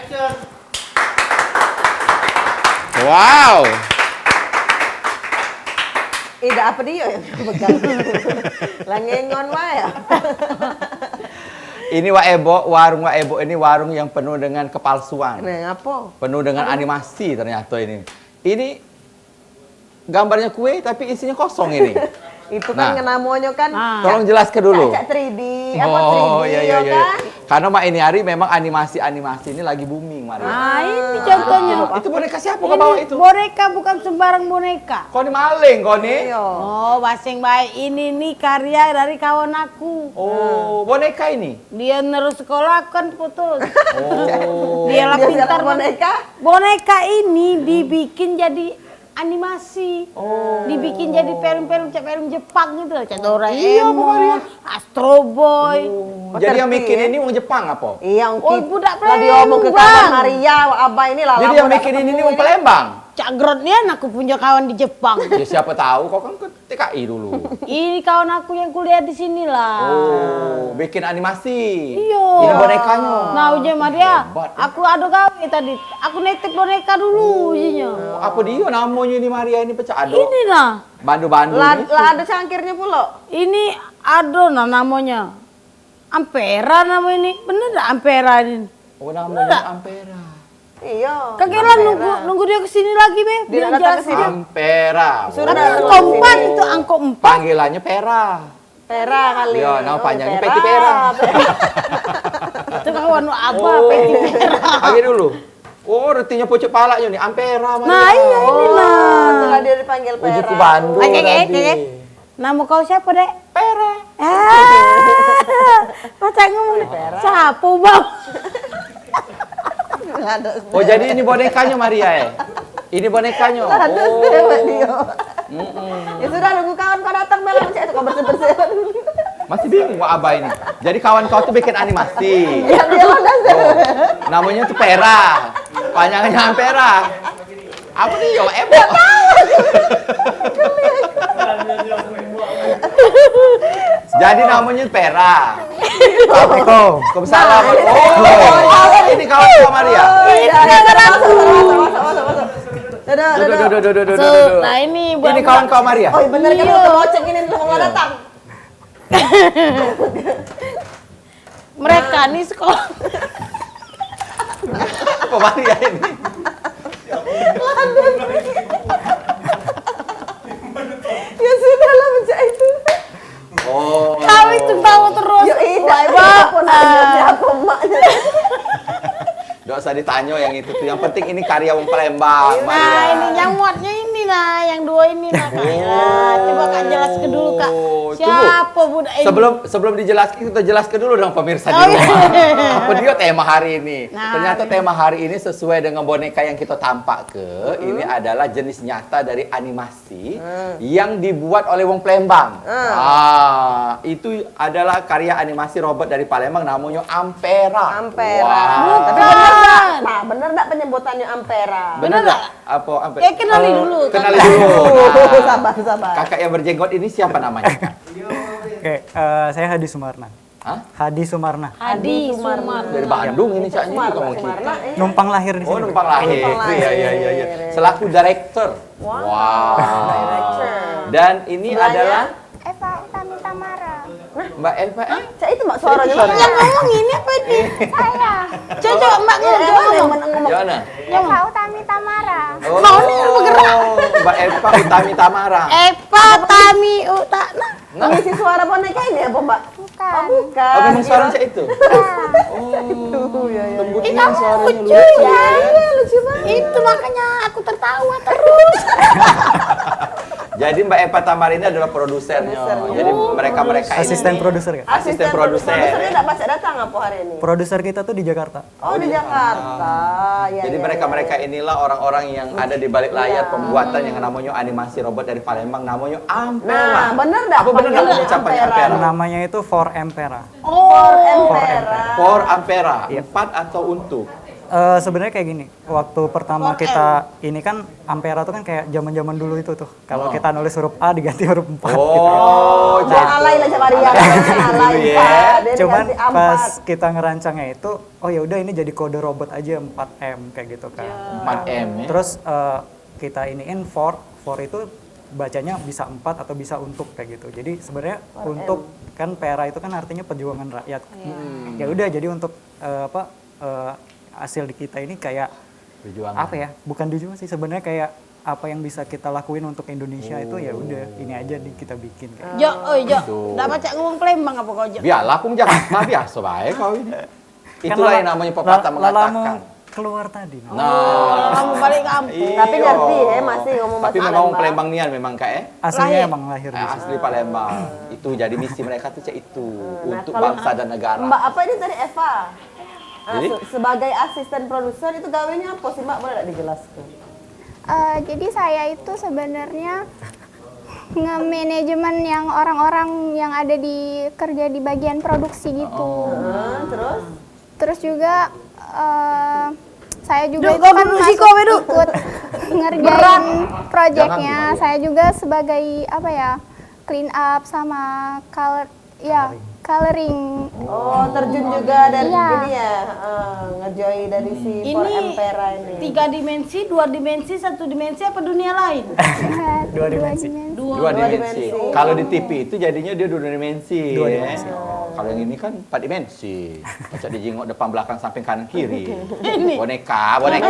action. Wow. Ida apa dia yang pegang? Langengon wae ya. Ini Wak Ebo, warung Wak Ebo ini warung yang penuh dengan kepalsuan. Nah, apa? Penuh dengan animasi ternyata ini. Ini gambarnya kue tapi isinya kosong ini. Itu kan namanya kan Tolong jelaskan dulu. Cak 3D, apa 3D Oh iya iya iya. kan? Karena Mak ini hari memang animasi ini lagi booming, Maria. Nah, ini contohnya. Itu boneka siapa kau bawa itu? Boneka bukan sembarang boneka. Kau ini maling kau nih. Oh, basing baik. Ini nih karya dari kawan aku. Oh, boneka ini. Dia nerus sekolah kan putus. Oh. Dia lah pintar boneka. Boneka ini dibikin jadi animasi. Dibikin jadi film-film Jepang gitu. Kayak Doraemon, Astro Boy. Jadi yang bikin ini orang Jepang apa? Iya, Oh, budak Lah diomong ke Palembang. kawan Maria, Abah ini lah. Jadi yang bikin ini orang Palembang. Cak Grotnian aku punya kawan di Jepang. Ya siapa tahu kau kan ke TKI dulu. Ini kawan aku yang kuliah di sini lah. Oh, bikin animasi. Iya. Ini bonekanya. Nah, ujian Maria, Hebat. aku ada gawe tadi. Aku netek boneka dulu ujinya. Oh, apa dia namanya ini Maria ini pecah ado? Ini nah. Bandu-bandu Lah gitu. ada cangkirnya pula. Ini ada nah namanya. Ampera nama ini. Bener enggak Ampera ini? Oh, namanya Ampera. Iya. Kagelan nunggu dia kesini lagi, Be. Dia Biar datang jelasin. kesini. Ampera. Sudah Oh. datang Angkot 4 itu angkot 4. Panggilannya Pera. Pera kali. Iya, nama panjangnya Peti Pera. Itu kawan apa Peti Pera. Pagi dulu. Oh, retinya pucuk palanya nih, Ampera. Maria. Nah, iya ini nah. Setelah dia dipanggil Pera. Uji ku Bandung Oke, tadi. Nama kau siapa, Dek? Pera. Macam ngomong siapa, Bang? Oh, jadi ini bonekanya Maria ya? Ini bonekanya. Oh. Ya sudah nunggu kawan kau datang malam cek itu kau bersih-bersih. Masih bingung Wak Abah ini. Jadi kawan kau tuh bikin animasi. Ya dia lah Oh, namanya tuh Pera. Panjangannya Ampera. Apa nih ya Wak Ebo? Jadi namanya Pera. Assalamualaikum. Waalaikumsalam. Oh, ini kawan kau Maria. Duh. Nah, ini Ini kawan kau Maria. Oh bener kan udah boceng ini belum mau datang. mereka nih sekolah. Apa Maria ini? Ya sudah lah mencak itu. Oh. Kami itu tahu terus. Ya iya, Wah, aku nanya siapa emaknya. Gak usah ditanya yang itu tuh. Yang penting ini karya wong Palembang. Nah, Maria. ini yang muatnya ini nah, yang dua ini nah. Nah, coba Kak jelaskan dulu Kak. Oh, Siapa budak ini? Sebelum dijelaskan kita jelaskan dulu dong pemirsa di Oh, rumah. iya. Apa dia tema hari ini? Nah, Ternyata tema hari ini sesuai dengan boneka yang kita tampak ke. Ini adalah jenis nyata dari animasi yang dibuat oleh wong Palembang. Itu adalah karya animasi robot dari Palembang namanya Ampera. Ampera. Wow. Tapi bener enggak? Nah, bener enggak penyebutannya Ampera? Benar nggak? Apa Ampera? Kenali dulu. Kenali Kakak. dulu. Nah, Sabar. kakak yang berjenggot ini siapa namanya? Kak? Oke, saya Hadi Sumarna. Hah? Hadi Sumarna. Hadi Sumarna. Dari Bandung ini caknya juga mau kita. Numpang lahir di Oh, sini. numpang lahir. Iya, iya, iya, iya. Selaku director. Wow. Dan ini adalah Eva Utami Tamara. Mbak Eva. Cak itu Mbak suaranya. Yang ngomong ini apa ini? Saya Coba Mbak ngomong. Gimana? Eva Utami Tamara. Oh, Mau nih bergerak. Mbak Eva Utami Tamara. Eva Tami Utana. Mengisi suara boneka ini apa Mbak? Bukan. Oh, bukan. Oh, memang suaranya cak itu? Oh, lembutnya suaranya lucu. Ya, lucu banget. Itu makanya aku tertawa terus. Jadi Mbak Eva Tamara ini adalah produsernya. Jadi mereka-mereka ini Asisten produser kan? Asisten produser. Produsernya enggak bisa datang apa hari ini? Produser kita tuh di Jakarta. Oh, di Jakarta. Ya, Jadi ya, mereka-mereka inilah orang-orang yang ada di balik layar pembuatan yang namanya animasi robot dari Palembang namanya Ampera. Nah, bener dah Apa bener panggilan nggak ucapannya Ampera? Ampera? Namanya itu For Empera. For Ampera. For Ampera. 4 atau untuk? Sebenarnya kayak gini, waktu pertama kita ini kan Ampera tuh kan kayak zaman-zaman dulu itu tuh. Kalau kita nulis huruf A diganti huruf 4 gitu. Oh, Nah, alay lah Maria. Alay. Dulu ya. Pak. Dia Cuman dikasih ampat. pas kita ngerancangnya itu, oh ya udah ini jadi kode robot aja 4M kayak gitu kan. 4M ya. Terus kita iniin for itu bacanya bisa 4 atau bisa untuk kayak gitu. Jadi sebenarnya untuk kan Pera itu kan artinya perjuangan rakyat. Ya udah jadi untuk hasil di kita ini kayak Perjuangan. apa ya? Bukan dijual sih sebenarnya kayak apa yang bisa kita lakuin untuk Indonesia itu ya udah ini aja kita bikin kayak. Jo, oi Jo, Tuh. nggak baca ngomong Palembang apa kau Jo? Biarlah aku Jakarta biasa baik kau ini. Itulah yang namanya pepatah Lalamu mengatakan. keluar tadi. Nah, Kamu balik kampung. Tapi iyo. ngerti ya masih ngomong Tapi bahasa memang Palembang. Palembang nian memang kayak Aslinya emang lahir di sini. asli Palembang. Itu jadi misi mereka tuh cek itu Nah, untuk kalau bangsa dan negara. Mbak apa ini tadi Eva? Jadi? Sebagai asisten produser itu gawenya apa sih Mbak? Boleh nggak dijelaskan? Jadi saya itu sebenarnya nge-manajemen yang orang-orang yang ada di kerja di bagian produksi gitu. Terus? Terus juga saya juga Duk, itu kau kan duduk masuk sih, kau, Duk. ikut ngerjain proyeknya. Jangan, Saya juga sebagai apa ya, clean up sama coloring. Oh, terjun juga dari Iya. ini ya, ngejoy dari si For Ini Empera ini. 3 dimensi, 2 dimensi, 1 dimensi apa dunia lain? Dua dimensi. Dua dimensi. dimensi. Kalau di TV itu jadinya dia 2 dimensi. Dua ya. dimensi. Kalau yang ini kan 4 dimensi. Baca dijengok depan belakang samping kanan kiri. Boneka. Ya.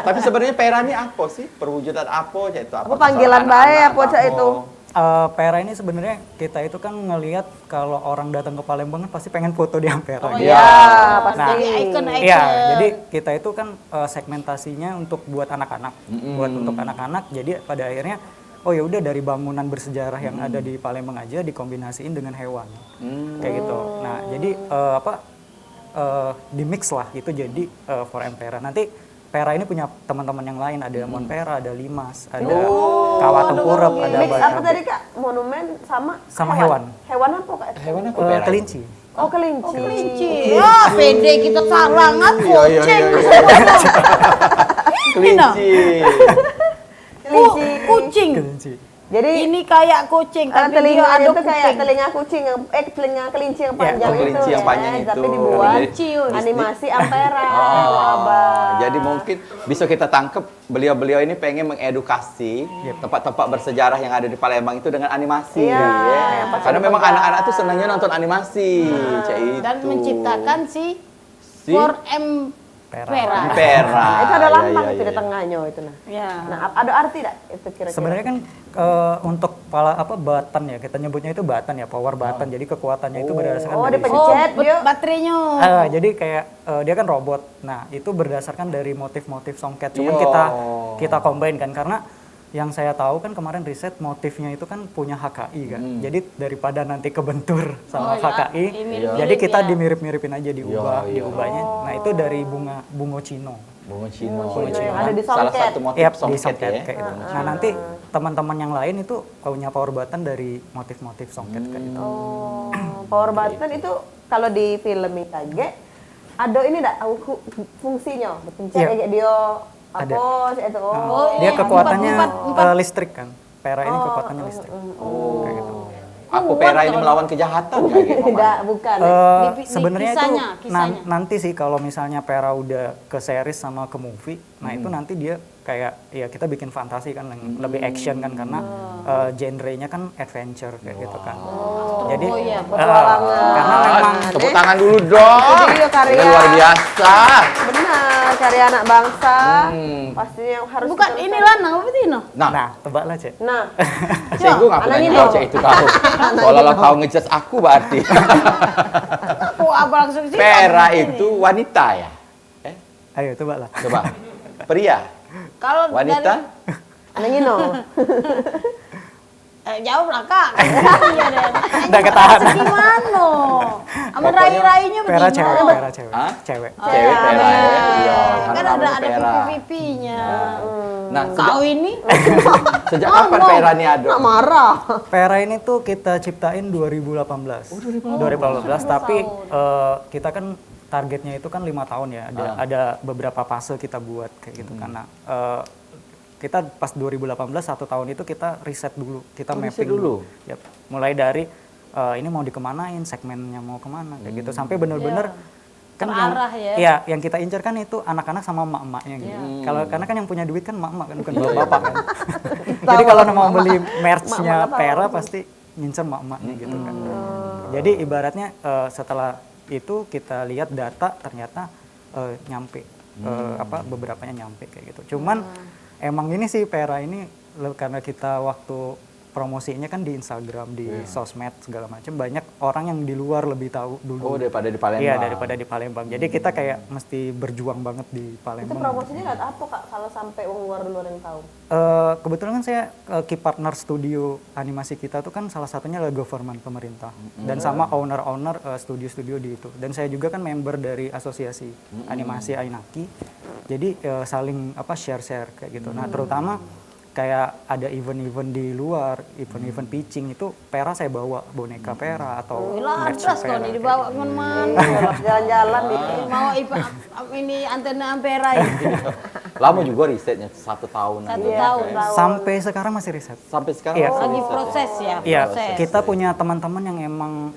Tapi sebenarnya Pera ini apa sih? Perwujudan apa? Itu Apa panggilan baik apa cak itu? Pera ini sebenarnya kita itu kan ngelihat kalau orang datang ke Palembang kan pasti pengen foto di Ampera. gitu. Ya, pasti. Nah, Icon-icon. Iya, jadi kita itu kan segmentasinya untuk buat anak-anak, buat untuk anak-anak. Jadi pada akhirnya, oh ya udah dari bangunan bersejarah yang ada di Palembang aja dikombinasiin dengan hewan, kayak gitu. Nah, jadi di mix lah itu jadi For Empera. Nanti Pera ini punya teman-teman yang lain, ada Monpera, ada Limas, ada Kawah Tengkurep, ada Mix apa Bakabe. tadi Kak? Monumen sama hewan. Hewan apa Kak? Hewan apa Pera? Kelinci. Oh, kelinci. Kelinci. Ya, pede kita sarangan Iya. kucing. Kelinci. Kelinci. Kucing. Kelinci. Jadi Ini kayak kucing, tapi dia telinganya ada itu kayak kuping. telinga kucing yang telinga kelinci yang panjang itu kelinci yang ya, panjang tapi itu. dibuat Kelinci, animasi Ampera. Jadi mungkin bisa kita tangkap beliau-beliau ini pengen mengedukasi tempat-tempat bersejarah yang ada di Palembang itu dengan animasi. Iya, ya. pas Karena ada memang program. anak-anak tuh senangnya nonton animasi. Cak itu. Dan menciptakan si Si For Empera. Pera. Itu ada Ya, lambang ya, itu ya, di tengahnya itu nah. Ya. Nah, ada arti tidak itu kira-kira? Sebenarnya kan untuk batan ya, kita nyebutnya itu batan ya, power batan. Jadi kekuatannya itu berdasarkan Oh, dari dipencet dia. Baterainya. jadi kayak dia kan robot. Nah, itu berdasarkan dari motif-motif songket. Cuman Yo. kita combine kan karena yang saya tahu kan kemarin riset motifnya itu kan punya HKI kan. Jadi daripada nanti kebentur sama HKI, jadi kita dimirip-miripin aja diubahnya. Nah, itu dari bungo cino. Bunga Cino. yang ada di Salah songket. satu motif Yap, di songket songket ya. kayak gitu. Nah, nanti teman-teman yang lain itu punya power button dari motif-motif songket kayak gitu. Oh, power button itu kalau di film Itage ada ini enggak fungsinya? Pencet Iya. kayak dia Ada. apa sih itu? Dia iya, kekuatannya empat. listrik kan. Pera ini kekuatannya listrik. Kayak gitu. Apa Pera ini melawan kejahatan kayak gitu? Tidak, bukan. Sebenarnya itu kisahnya. nanti sih kalau misalnya Pera udah ke series sama ke movie, nah itu nanti dia kayak ya kita bikin fantasi kan yang lebih action kan karena genre-nya kan adventure kayak gitu kan. Jadi karena memang Tepuk tangan dulu dong. Itu dia karya. Ini luar biasa. Benar, karya anak bangsa. Pastinya yang harus Bukan kita- ini lanang apa Tino? Nah, tebaklah Cek. Nah, Cek gue ngapain Anaknya nanya kau dong. Cek itu kau. Kalau kau ngejudge aku berarti. Oh, apa langsung sih? Pera itu wanita ya? Ayo tebaklah. Coba. Pria, Kalau wanita, anak Nino. jawab lah kak. Iya deh. Udah ketahan. Gimana? Sama Pokoknya rai-rainya Pera begini. cewek, Pera cewek. Hah? Cewek. cewek Pera ya. Iya, Kan karena ada namanya Pera. pipi-pipinya. Nah, Kau ini sejak kapan Pera ini ada? Nak marah. Pera ini tuh kita ciptain 2018. 2018, tapi kita kan targetnya itu kan 5 tahun ya, ada beberapa fase kita buat kayak gitu. Karena kita pas 2018 1 tahun itu kita riset dulu, kita mapping dulu. Yap. Mulai dari ini mau dikemanain, segmennya mau kemana kayak gitu, sampai bener-bener kan terarah yang kita incar kan itu anak-anak sama emak-emaknya gitu. Karena kan yang punya duit kan emak-emak kan, bukan bapak kan. Jadi kalau mau beli merch-nya Pera pasti ngincer emak-emaknya gitu kan. Jadi ibaratnya setelah itu kita lihat data ternyata nyampe beberapanya nyampe kayak gitu. Cuman emang ini sih Pera ini karena kita waktu promosinya kan di Instagram, di sosmed segala macam, banyak orang yang di luar lebih tahu dulu. Oh, daripada di Palembang. Iya, daripada di Palembang. Jadi kita kayak mesti berjuang banget di Itu Palembang. promosinya lihat apa Kak kalau sampai orang luar yang tahu? Kebetulan kan saya key partner studio animasi kita tuh kan salah satunya adalah government, pemerintah, dan sama owner-owner studio-studio di itu. Dan saya juga kan member dari asosiasi animasi Ainaki. Jadi saling share-share kayak gitu. Nah, terutama kayak ada event-event di luar, event-event pitching itu Pera saya bawa boneka Pera atau merch Lantas Pera. kok nih dibawa kemana-mana. Jalan-jalan di Mau ini antena Ampera itu. Lama juga risetnya 1 tahun. 1 tahun. Sampai sekarang masih riset. Sampai sekarang Iya. masih Lagi riset. proses ya, Iya, proses. kita punya teman-teman yang emang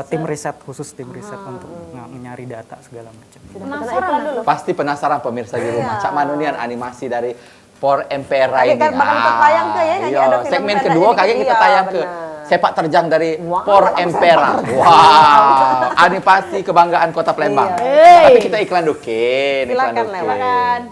tim riset khusus tim riset untuk nyari data segala macam. Penasaran dulu. Pasti penasaran pemirsa di rumah. Cak Manunian animasi dari For Empera ini. Kan bakal kita tayang ke ya, nyanyi ada film segmen pendek kedua ini. kayaknya kita Iya, tayang ke benar. sepak terjang dari For Empera. Wow, animasi kebanggaan Kota Palembang. Hey. Tapi kita iklan dulu, Ken. Iklan Silakan, dulu, lewat. Ken.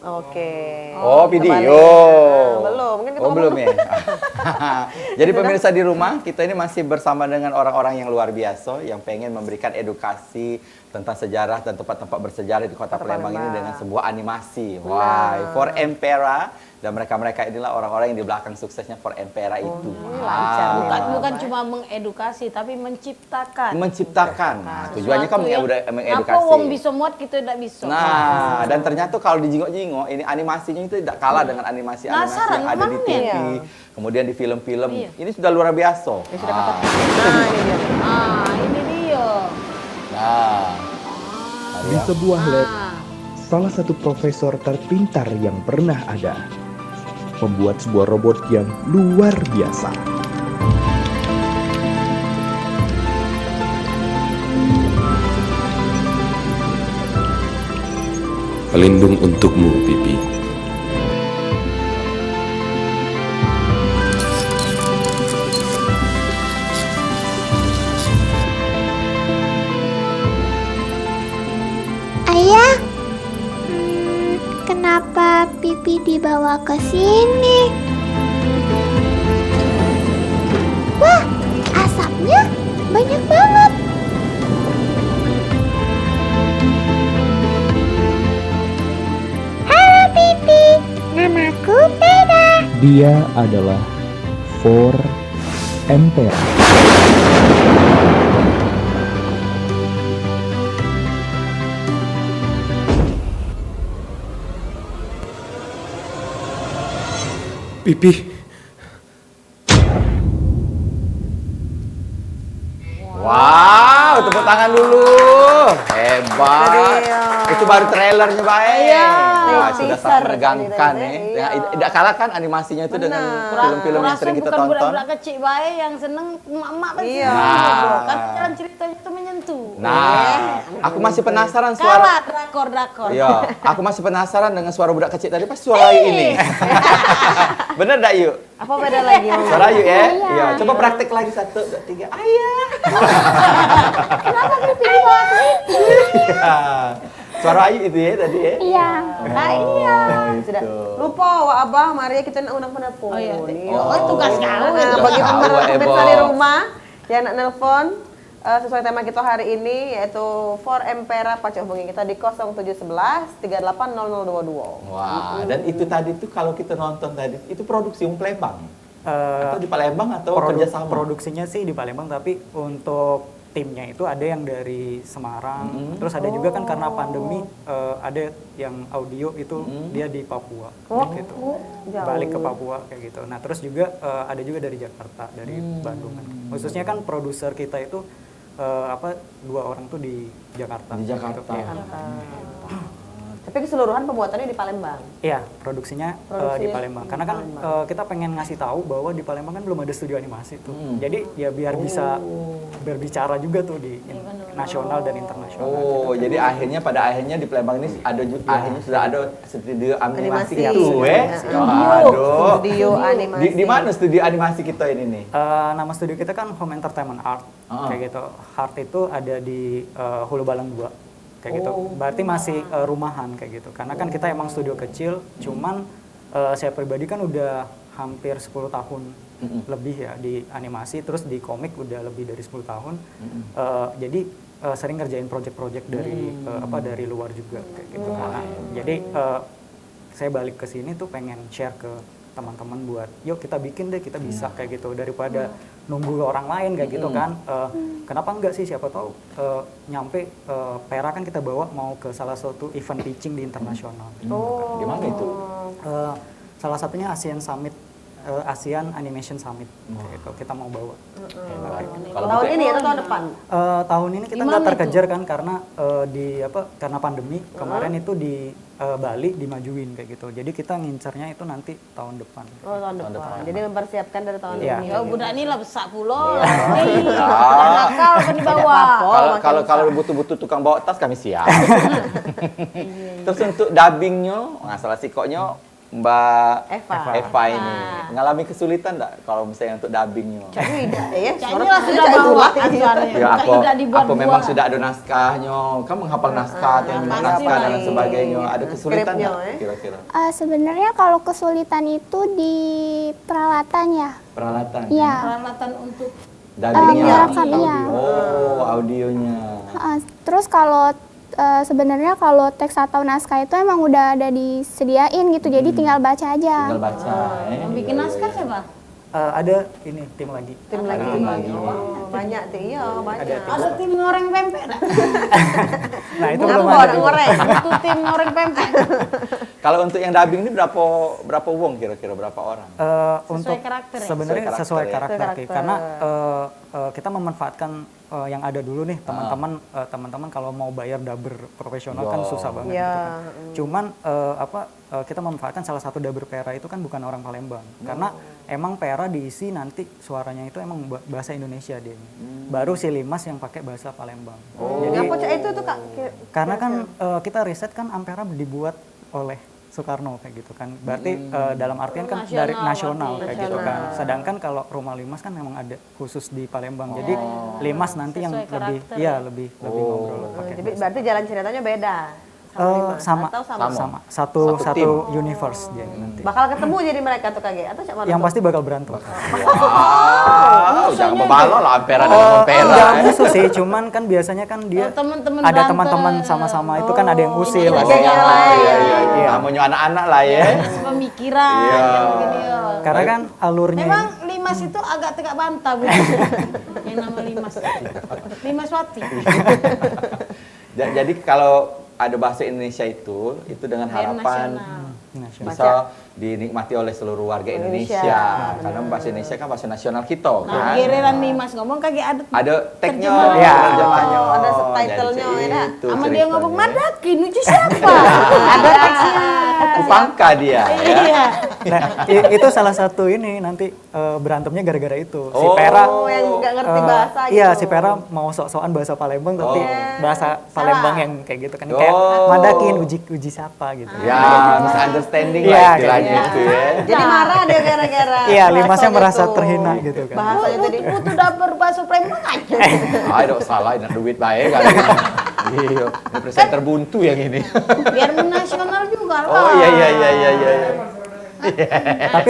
Oke. Oh, video. Belum, mungkin kita Oh, ngomong belum ya. Jadi pemirsa di rumah, kita ini masih bersama dengan orang-orang yang luar biasa yang pengen memberikan edukasi tentang sejarah dan tempat-tempat bersejarah di Kota Palembang ini dengan sebuah animasi. Wah, For Empera, dan mereka-mereka inilah orang-orang yang di belakang suksesnya For Empera itu. Bukan cuma mengedukasi, tapi menciptakan. Menciptakan. Nah, tujuannya kan mengedukasi. Apa wong bisa muat kita tidak bisa. Nah, dan ternyata kalau dijingok-jingok, ini animasinya itu tidak kalah dengan animasi-animasi Penasaran, yang ada di emangnya? TV, kemudian di film-film. Ini sudah luar biasa. Ini dia. Nah, Di sebuah lab, salah satu profesor terpintar yang pernah ada membuat sebuah robot yang luar biasa. Pelindung untukmu, Pipi. Ayah, kenapa Pipi dibawa ke sini? Wah, asapnya banyak banget. Halo Pipi, namaku Pera. Dia adalah For Empera. Pipi. wow, tepuk tangan dulu. Hebat. Itu baru trailernya, baik. Wah, sudah sangat menegangkan ya. Tidak kalah kan animasinya itu dengan film-film yang sering kita bukan tonton. budak-budak kecil baik yang seneng emak-emak kan Iya. seneng. Kan jalan ceritanya itu menyentuh. Nah, aku masih penasaran suara. Kalah drakor. Iya, aku masih penasaran dengan suara budak kecil tadi pas suara Ayu ini. Bener dak Yu? Apa beda lagi? Suara Ayu ya? Iya, coba praktek lagi 1, 2, 3. Ayah. Kenapa Pipi dibawa ke sini? Iya. Suara Ayu itu ya tadi ya? Iya. Nah, iya. Sudah. Lupa Wak Abah, Maria kita nak undang penelpon. Oh iya. Iya. Oh, tugas kau Nah, itu. bagi Kau, pemirsa Ebo. di rumah yang nak nelpon, sesuai tema kita hari ini yaitu For Empera. Pacu hubungi kita di 0711 380022. Wah, dan itu tadi tuh kalau kita nonton tadi, itu produksi Palembang? Atau di Palembang atau kerjasama? Produksinya sih di Palembang, tapi untuk timnya itu ada yang dari Semarang, terus ada juga kan karena pandemi ada yang audio itu dia di Papua, gitu. Balik ke Papua kayak gitu. Nah terus juga ada juga dari Jakarta, dari Bandung kan. Khususnya kan produser kita itu 2 orang tuh di Jakarta. Di Jakarta. Gitu, ya. Tapi keseluruhan pembuatannya di Palembang. Iya, produksinya di Palembang. Karena kan kita pengen ngasih tahu bahwa di Palembang kan belum ada studio animasi tuh. Jadi ya biar bisa berbicara juga tuh di nasional dan internasional. Oh, gitu. jadi akhirnya pada akhirnya di Palembang ini ada akhirnya sudah ada studio animasi Animasi. itu, Aduh. Studio animasi. Di mana studio animasi kita ini nih? Nama studio kita kan Home Entertainment Art, kayak gitu. Art itu ada di Hulu Balang 2. Kayak gitu, berarti masih rumahan kayak gitu. Karena kan kita emang studio kecil, cuman saya pribadi kan udah hampir 10 tahun lebih ya di animasi, terus di komik udah lebih dari 10 tahun. Jadi sering ngerjain project-project dari dari luar juga kayak gitu. Karena jadi saya balik ke sini tuh pengen share ke teman-teman buat yuk kita bikin deh, kita bisa kayak gitu, daripada nunggu orang lain kayak gitu kan. Kenapa enggak sih, siapa tahu nyampe Pera kan kita bawa mau ke salah satu event pitching di internasional. Gimana itu? Salah satunya ASEAN Summit, ASEAN Animation Summit kayak gitu, kita mau bawa. Tahun ini atau tahun depan? Tahun ini kita nggak terkejar kan karena karena pandemi kemarin itu di Bali dimajuin kayak gitu. Jadi kita ngincernya itu nanti tahun depan. Oh, tahun depan. Jadi mempersiapkan dari tahun Iya. ini. Ya budak ini lah besar pulau. Nakal kan di bawah. Kalau butuh-butuh tukang bawa tas kami siap. Terus untuk dubbingnya, salah sikoknya Mbak Eva ini ngalami kesulitan enggak kalau misalnya untuk dubbingnya? Kayaknya lah sudah bawa acaranya. Ya, Tidak dibuat. aku memang sudah ada naskahnya. Kamu menghafal naskah, naskah dan sebagainya. Ada kesulitan nggak kira-kira? Sebenarnya kalau kesulitan itu di peralatan ya. Peralatan. Iya. Peralatan untuk Dubbingnya. merekam, iya. Oh, audionya. Terus kalau sebenarnya kalau teks atau naskah itu emang udah ada disediain gitu, jadi tinggal baca aja. Tinggal baca. yang bikin naskah siapa? Ada ini tim lagi. Tim lagi. Oh, banyak tuh, iya banyak. Ada tim ngoreng pempek enggak? Nah itu Kenapa belum bawa ada. orang goreng? Itu tim ngoreng pempek. Kalau untuk yang dubbing ini berapa wong kira-kira, berapa orang? Untuk karakter ya? sebenarnya Sesuai sesuai karakter karakter, ya? karena kita memanfaatkan yang ada dulu nih teman-teman kalau mau bayar dubber profesional kan susah banget gitu kan. Cuman kita memanfaatkan salah satu dubber Pera itu kan bukan orang Palembang, karena emang Pera diisi nanti suaranya itu emang bahasa Indonesia dia. Baru si Limas yang pakai bahasa Palembang. Jadi Ngapa cak itu tuh Kak? karena kan kita riset kan Ampera dibuat oleh Soekarno kayak gitu kan. Berarti dalam artian kan dari nasional kayak gitu kan. Sedangkan kalau Rumah Limas kan memang ada khusus di Palembang. Jadi Limas nanti yang lebih ngobrol pakai. Jadi berarti jalan ceritanya beda. Sama. Atau sama? Sama. Satu Satu universe dia nanti. Bakal ketemu jadi mereka tuh Kage atau cak mana? Yang pasti bakal berantem. Jangan membalok lah Ampera dan Ampera. Enggak musuh sih, cuman kan biasanya kan dia teman-teman ada berantem. teman-teman sama-sama itu kan ada yang usil. Iya, ada yang- Iya. Namanya anak-anak lah ya. Pemikiran Iya. yang begini. Karena kan alurnya Memang Limas itu agak tegak bantah Bu. Yang nama Limas. Limaswati. Jadi kalau ada bahasa Indonesia itu dengan Biar harapan nasional. bisa dinikmati oleh seluruh warga Indonesia. Karena bahasa Indonesia kan bahasa nasional kita Nah, kan. giliran Limas ngomong kagak ada. Ada tag-nya, Terjemahan. Ya. terjemahannya. Ada subtitlenya, Jadi ya. itu Sama dia ceritanya. ngomong Madakin, itu siapa? Ada teksnya. Kupangka dia ya. Iya. Nah, itu salah satu ini nanti berantemnya gara-gara itu. Si Oh. Pera yang nggak ngerti bahasa gitu. Iya, si Pera mau sok-sokan bahasa Palembang tapi bahasa Palembang yang kayak gitu kan. Kayak Oh. Madakin uji siapa gitu. Ya, misunderstanding Iya, lah kayak istilahnya itu ya. Jadi marah dia gara-gara. Iya, Limasnya bahasanya merasa tuh. terhina gitu kan. Bahasanya tadi. Butuh dapur bahasa Palembang aja. Aduh salah, ini duit baik kali. Iya, ini presenter buntu yang ini. Biar nasional juga lah. Oh iya. Tapi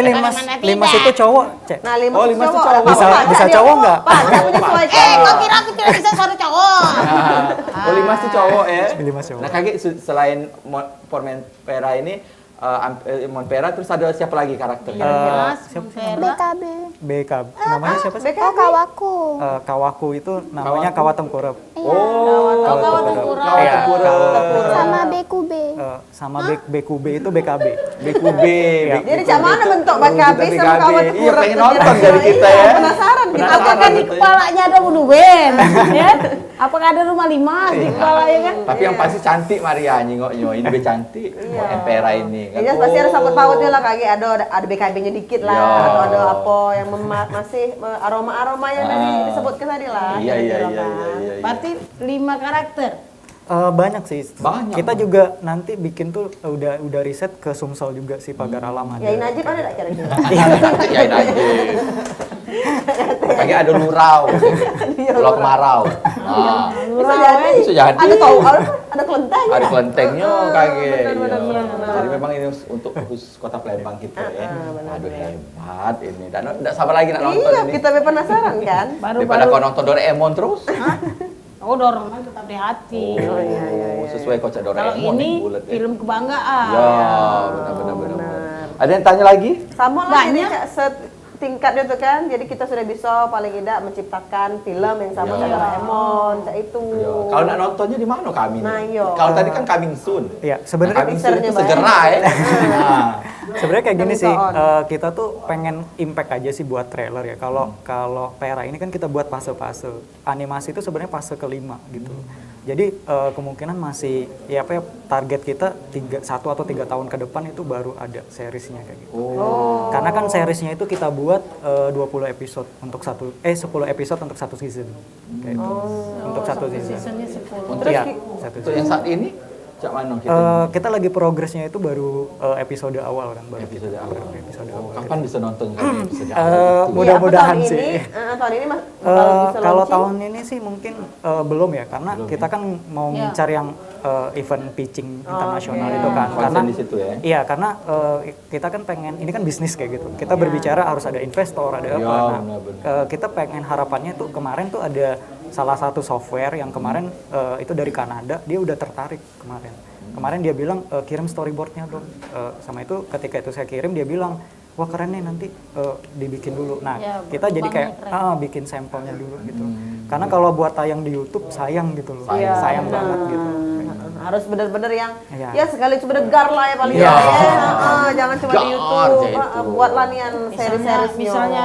Limas itu cowok, Cek. Nah, Limas Oh, itu Limas itu cowok. cowok. Bisa- Pak, bisa dia- cowok nggak? Pak, dia menyesuaikan. Kok kira aku tidak bisa suara cowok? Oh, Limas itu cowok ya? Limas cowok. Nah, kakek selain Monpera ini, Monpera terus ada siapa lagi karakternya? BKB. BK. Namanya siapa sih? Oh, Kawaku. Kawaku itu namanya Kawa Tengkurap. Oh, Kawa Tengkurap. Kawa Iya, Tengkurap. Sama BQB. Sama BQB itu BKB. BQB. Iya. Jadi cak mana bentuk BKB sama BKB. kawan Iya, tengkurap pengen tuh nonton kira-kira. dari kita Iya, ya. Penasaran kita. Penasaran. Apakah di gitu ya. kepalanya ada Bunuben? Ya? Apakah ada rumah Limas di kepalanya kan? Tapi yang pasti cantik Maria nyingoknya. Ini lebih cantik. Empera ini. Kan. Iya, pasti ada sangkut pautnya lah kaki ada BKB-nya dikit lah, Ya. atau ada apa yang masih aroma-aroma yang tadi disebutkan tadi lah. Iya, iya, kira-kira iya, kan. iya, iya. Berarti 5 karakter. Banyak sih. Banyak. Kita juga nanti bikin tuh udah riset ke Sumsel juga sih Pagar Alam ada. Ya, Najib ada tak kira-kira? Ya ini aja. Kayaknya ada lurau. Pulau Kemarau. Nah, Bisa jadi. bisa jadi. Ada kau, ada kelenteng. Ada kelentengnya kaget. benar, Iya. benar. Jadi memang ini untuk khusus Kota Palembang kita ya. Aduh hebat ini. Dan enggak sabar lagi nak nonton Iya, ini. kita penasaran kan? Daripada kau nonton Doraemon terus. Oh, Doraemon tetap di hati. Oh, sesuai kocak Doraemon. Kalau ini bulat ya. film kebanggaan. Ya, benar. Ada yang tanya lagi? Sama lah ini Banyak. Cak, setingkatnya tuh kan. Jadi kita sudah bisa paling tidak menciptakan film yang sama kayak Doraemon, Cak itu. Ya. Kalau nak nontonnya di mana kami? Nah, iya. Kalau tadi kan coming soon. Iya, sebenarnya Coming soon itu Teasernya segera ya. Nah. sebenarnya kayak gini Kita sih, bisa kita tuh pengen impact aja sih buat trailer ya. Kalau Pera ini kan kita buat fase-fase. Animasi itu sebenarnya fase kelima gitu. Jadi kemungkinan masih ya apa ya, target kita 1 atau 3 tahun ke depan itu baru ada seriesnya kayak gitu. Karena kan seriesnya itu kita buat 20 episode untuk 10 episode untuk satu season. Kayak itu. Untuk satu season. Seasonnya 10. Terus Iya, satu untuk yang saat ini cak mana kita? kita lagi progresnya itu baru episode awal kan, baru Episode awal. episode awal. Kapan bisa nonton kami episode awal? Mudah-mudahan Iya, apa sih. tahun ini bakal bisa Kalau launching? tahun ini sih mungkin belum ya, karena kita kan mau ngincar yang event pitching internasional itu kan. Konsen Karena di situ ya. iya, karena kita kan pengen, ini kan bisnis kayak gitu. Kita berbicara harus ada investor, ada apa. Nah, benar-benar. kita pengen harapannya tuh kemarin tuh ada salah satu software yang kemarin itu dari Kanada, dia udah tertarik kemarin. Kemarin dia bilang kirim storyboardnya dong. Sama itu ketika itu saya kirim dia bilang, wah keren nih, nanti dibikin dulu. Nah, Ya, kita jadi kayak bikin sampelnya dulu gitu. Karena kalau buat tayang di YouTube sayang gitu loh. Sayang banget gitu. Harus benar-benar yang Iya. ya sekali cuma degar lah ya paling Iya. ya. Jangan cuma di Gar YouTube. aja itu. Buatlah nih yang seri-seri. Misalnya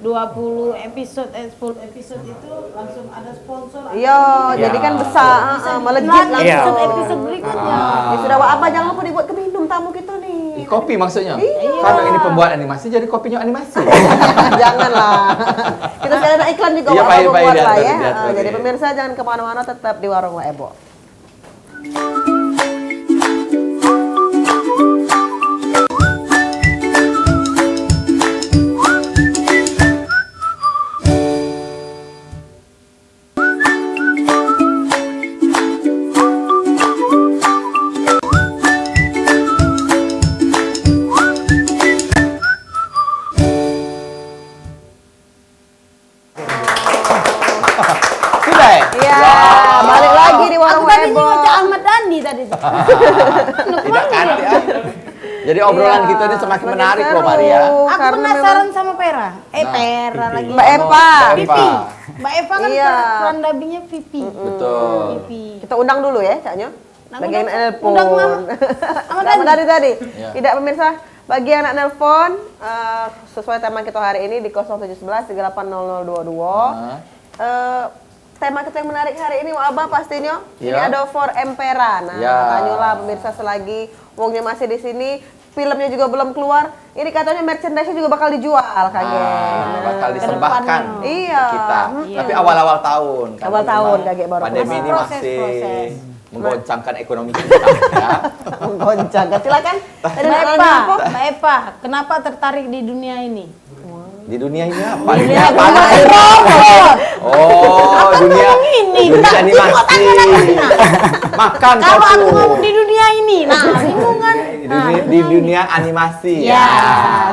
20 episode, 10 episode itu langsung ada sponsor. Iya, jadi kan besar, melejit Lanjut Iya. episode berikutnya. Ya sudah apa jangan lupa dibuat ke minum tamu kita nih. Kopi maksudnya? Iya. Karena ini pembuat animasi jadi kopinya animasi. Janganlah. Kita sekalian ada iklan juga Iya, Wak baik, Ebo baik, buat diatur, lah ya. diatur, Jadi iya. pemirsa jangan kemana-mana, tetap di warung Wak Ebo. Sudah ya? Iya, balik lagi di warung Aku Wak tadi Ebo. ngocok Ahmad Dhani tadi tuh. Tidak ganti ah. Jadi obrolan kita ini semakin Semakin menarik loh seru. Maria. Aku Karena penasaran sama Pera. Pera lagi. Mbak Eva. Pipi. Mbak Eva kan Iya. peran dubbingnya Pipi. Betul. Pipi. Kita undang dulu ya, Caknya. Nah, Bagi yang undang- nelpon. undang Ahmad Dhani. Ahmad Dhani tadi. Iya. Tidak pemirsa, bagi yang nak nelpon sesuai tema kita hari ini di 0711 380022. Tema kita yang menarik hari ini, Wak Abah pastinya. Ini Iya. ada For Empera. Nah, Iya. tanyalah pemirsa selagi wongnya masih di sini, filmnya juga belum keluar. Ini katanya merchandise-nya juga bakal dijual, kaget. Bakal disembahkan Iya. kita. Tapi awal-awal tahun. Karena Awal tahun, memang kaget baru Pandemi keluar. ini Proses. masih menggoncangkan ekonomi kita. Ya. Menggoncang. Silakan. Tadi Mbak nak Eva, nanya apa? Mbak Eva, kenapa tertarik di dunia ini? Di dunia ini apa? Dunia apa? robot. Oh, dunia dunia animasi. Makan kau Kalau aku tuh. ngomong di dunia ini, nah bingung kan? Di dunia animasi. Ya.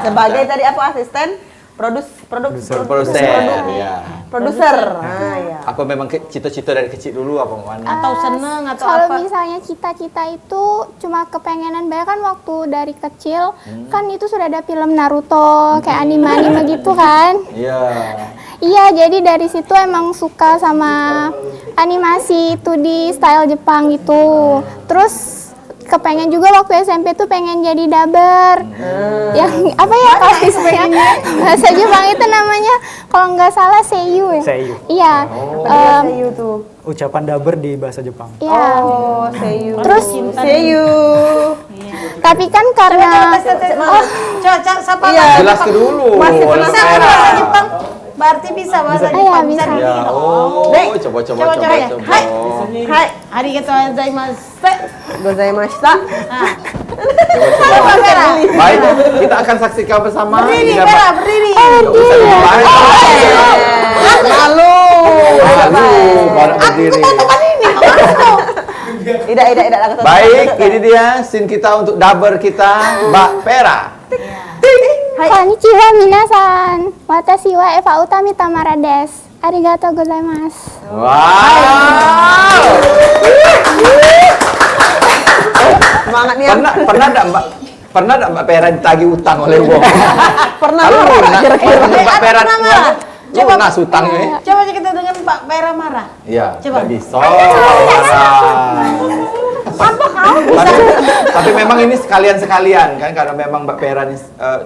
Sebagai tadi apa asisten produser. Nah, ya. Apa memang cita-cita dari kecil dulu apa mana? Atau seneng atau Kalau apa? misalnya cita-cita itu cuma kepengenan, banyak kan waktu dari kecil kan itu sudah ada film Naruto kayak anime-anime gitu kan. Iya. Iya, jadi dari situ emang suka sama animasi itu di style Jepang gitu. Terus kepengen juga waktu SMP tuh pengen jadi dubber. Yang apa ya kalau misalnya bahasa Jepang itu namanya kalau nggak salah seiyu ya. Seiyu. Iya. Seiyu tuh. Ucapan dubber di bahasa Jepang. Iya. Oh, seiyu. Terus seiyu. tapi kan karena Coba siapa? Iya. Jelaskan dulu. Masih oleh penasaran. Vera. Bahasa Jepang. Berarti bisa bahasa Iya, Jepang. bisa. Ya, oh, Dek. coba. Coba ya. Hai. Hai, Arigatou gozaimasu. gozaimashita. Coba Vera. Baik, kita akan saksikan bersama. Berdiri, Tidak, Vera, Pak. berdiri. Nggak usah dimulai. Lalu. Baru berdiri. Tidak. Baik, ini dia scene kita untuk dubber kita, Mbak Vera. Konnichiwa minasan. Watashi wa Eva Utami Tamara desu. Arigatou gozaimasu. Wow. Semangat nih. Pernah enggak Mbak Vera ditagih utang oleh Wong? Pernah Kalau marah, lunas, kira-kira. Mbak Vera Pernah marah? Coba. lunas utangnya. Coba kita dengan Pak Vera marah. Iya, Coba. nggak bisa. Marah. Tapi memang ini sekalian kan karena memang Mbak Vera ini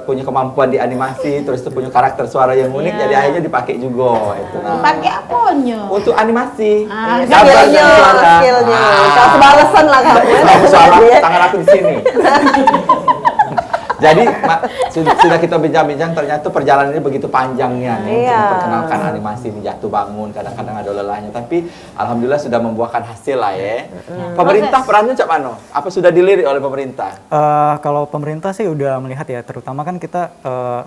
punya kemampuan di animasi, terus itu punya karakter suara yang unik, jadi akhirnya dipakai juga itu. Nah, Pakai apanya? untuk animasi, Ah, gambar dan suara. skillnya. Ah. Kalau sebalasan lah kamu. Kamu suara tangan aku di sini. Jadi sudah kita bincang-bincang, ternyata perjalanan ini begitu panjangnya nih, untuk Iya. memperkenalkan animasi ini jatuh bangun, kadang-kadang ada lelahnya, tapi alhamdulillah sudah membuahkan hasil lah ya. Pemerintah perannya cak mano? Apa sudah dilirik oleh pemerintah? Kalau pemerintah sih udah melihat ya, terutama kan kita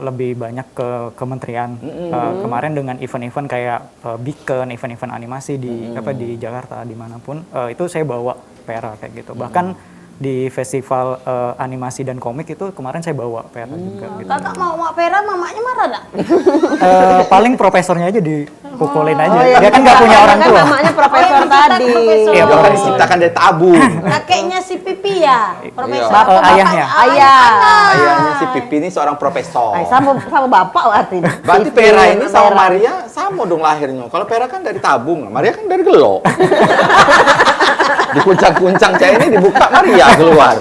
lebih banyak ke kementerian. Kemarin dengan event-event kayak Beacon, event-event animasi di di Jakarta dimanapun, itu saya bawa Vera kayak gitu. Bahkan di festival animasi dan komik itu kemarin saya bawa Vera juga. Gitu. Kakak mau Mak Vera, mamanya marah enggak? Paling profesornya aja dipukulin aja. iya, Dia kan nggak punya orang kan tua. namanya profesor Oh, yang tadi. profesor. Iya, bukan diciptakan dari tabung. Kakeknya si Pipi ya, Profesor. Iya. Ayahnya. Ayah. Ayahnya si Pipi ini seorang profesor. Ay, sama bapak berarti. Berarti Vera ini sama Maria sama dong lahirnya. Kalau Vera kan dari tabung, Maria kan dari gelo. Dikuncang-kuncang cah ini dibuka Maria keluar.